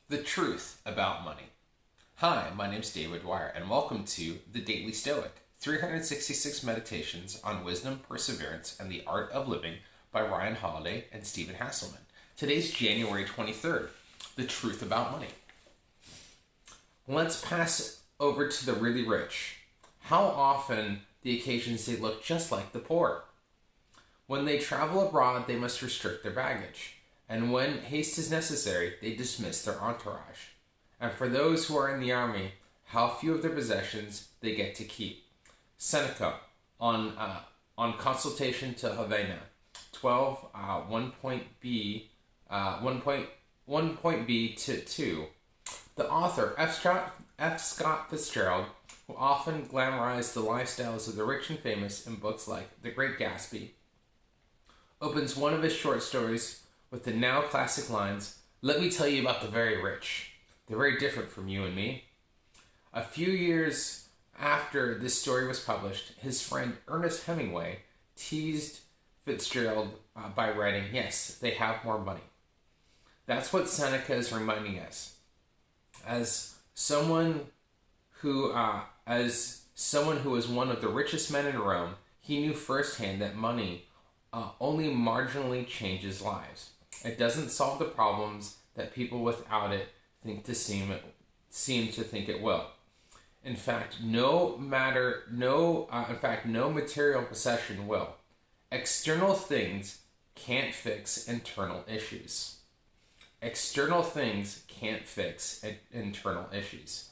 The truth about money. Hi, my name's David Dwyer, and welcome to the Daily Stoic, 366 Meditations on Wisdom, Perseverance, and the Art of Living by Ryan Holiday and Stephen Hasselman. Today's January 23rd, the truth about money. Let's pass over to the really rich. How often the occasions they look just like the poor. When they travel abroad, they must restrict their baggage. And when haste is necessary, they dismiss their entourage. And for those who are in the army, how few of their possessions they get to keep. Seneca on CONSOLATION to HELVIA, 12, 1.b to 2. The author, F. Scott Fitzgerald, who often glamorized the lifestyles of the rich and famous in books like The Great Gatsby, opens one of his short stories with the now classic lines, "Let me tell you about the very rich. They're very different from you and me." A few years after this story was published, his friend Ernest Hemingway teased Fitzgerald by writing, "Yes, they have more money." That's what Seneca is reminding us. As someone who was one of the richest men in Rome, he knew firsthand that money only marginally changes lives. It doesn't solve the problems that people without it seem to think it will. In fact, no material possession will. External things can't fix internal issues. External things can't fix internal issues.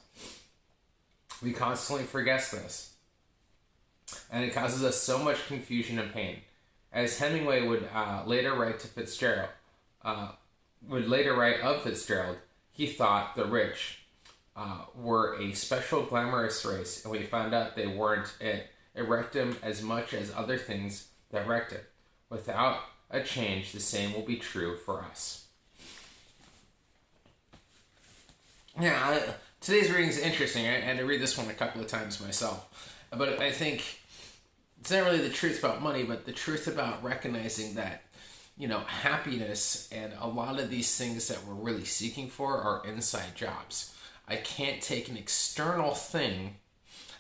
We constantly forget this, and it causes us so much confusion and pain. As Hemingway would later write of Fitzgerald, he thought the rich were a special glamorous race, and we found out they weren't. It wrecked him as much as other things that wrecked it. Without a change, the same will be true for us. Yeah, today's reading is interesting. I had to read this one a couple of times myself, but I think it's not really the truth about money, but the truth about recognizing that, happiness and a lot of these things that we're really seeking for are inside jobs. I can't take an external thing,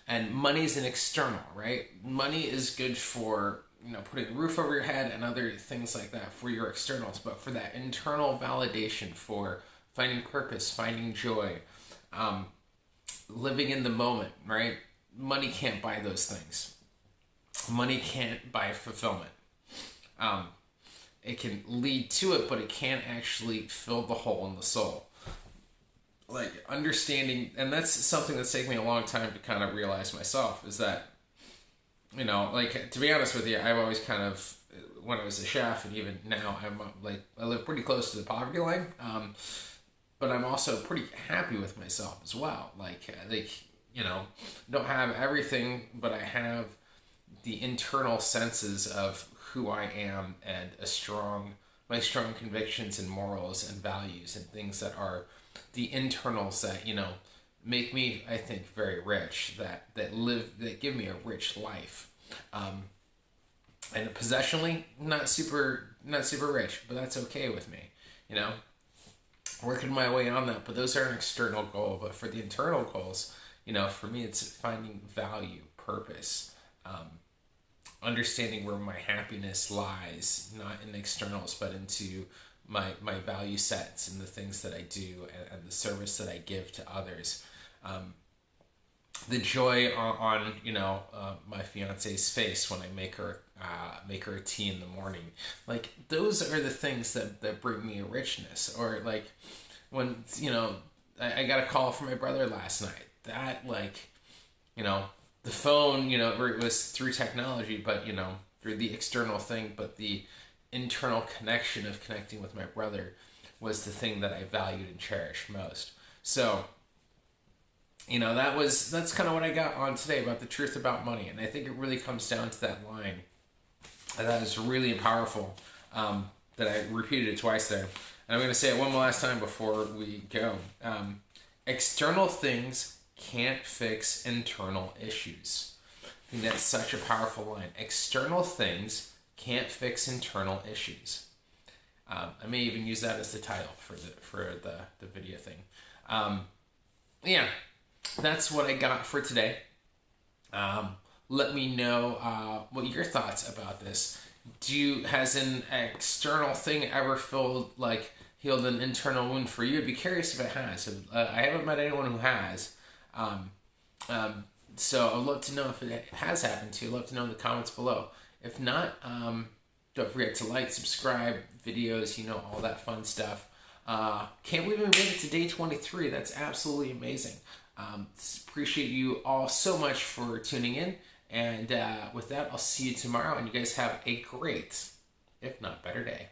and money's an external, right? Money is good for, putting a roof over your head and other things like that for your externals, but for that internal validation, for finding purpose, finding joy, living in the moment, right? Money can't buy those things. Money can't buy fulfillment. It can lead to it, but it can't actually fill the hole in the soul. Like understanding, and that's something that's taken me a long time to kind of realize myself, is that, to be honest with you, I've always kind of, when I was a chef, and even now, I live pretty close to the poverty line, but I'm also pretty happy with myself as well. Don't have everything, but I have the internal senses of who I am and my strong convictions and morals and values and things that are the internals that, make me, I think, very rich, that give me a rich life. And possessionally, not super rich, but that's okay with me, working my way on that. But those are an external goal. But for the internal goals, for me, it's finding value, purpose, understanding where my happiness lies, not in externals, but into my value sets and the things that I do and the service that I give to others. The joy on my fiance's face when I make her a tea in the morning, like those are the things that bring me a richness. Or like when I got a call from my brother last night. That the phone, it was through technology, but, through the external thing, but the internal connection of connecting with my brother was the thing that I valued and cherished most. So, that's kind of what I got on today about the truth about money. And I think it really comes down to that line. And that is really powerful, that I repeated it twice there. And I'm going to say it one more last time before we go. External things can't fix internal issues. I think that's such a powerful line. External things can't fix internal issues. I may even use that as the title for the video thing. Yeah, that's what I got for today. Let me know what your thoughts about this. Has an external thing ever healed an internal wound for you? I'd be curious if it has. I haven't met anyone who has. Um, so I'd love to know if it has happened to you. I'd love to know in the comments below. If not, don't forget to like, subscribe, videos, all that fun stuff. Can't believe we made it to day 23. That's absolutely amazing. Appreciate you all so much for tuning in. And with that, I'll see you tomorrow. And you guys have a great, if not better, day.